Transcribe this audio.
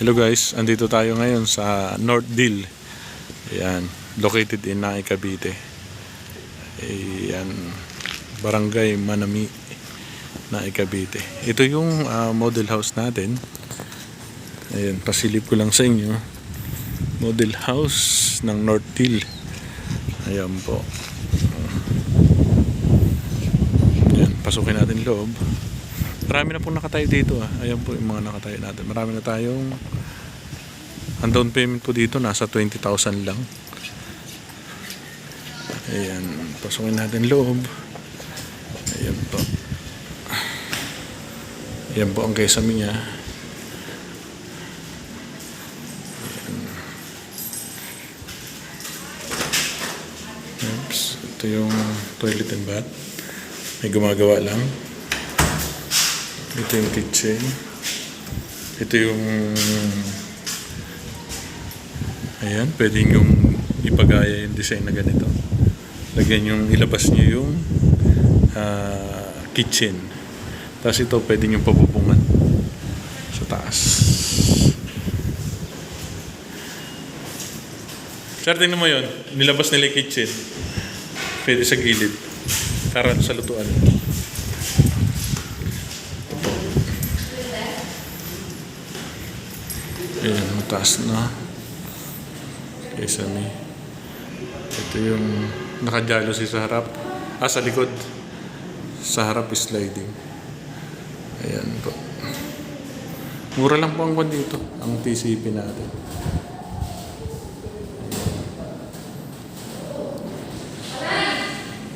Hello guys, andito tayo ngayon sa North Deal. Ayan, located in Nae, Cavite. Ayan, Barangay Manami, Nae, Cavite. Ito yung model house natin. Ayan, pasilip ko lang sa inyo. Model house ng North Deal. Ayan po. Ayan, pasukin natin loob. Marami na pong nakatayo dito. Ayan po yung mga nakatayo natin. Marami na tayong, ang down payment po dito nasa 20,000 lang. Ayan, pasukin natin loob. Ayan po. Ayan po ang kesame niya. Oops. Ito yung toilet and bath. May gumagawa lang. Ito yung kitchen. Ito yung ayan, pwede yung ipagaya yung design na ganito. Lagyan yung ilabas nyo yung kitchen. Tapos ito pwede yung pabubungan sa taas. Sir, tingnan mo yun. Nilabas nila yung kitchen. Pwede sa gilid. Para sa lutuan. Ayan, mataas na. Kesame. Ito yung naka-jealousy sa harap. Sa likod. Sa harap is sliding. Ayan po. Mura lang po ang kwan dito. Ang TCP natin.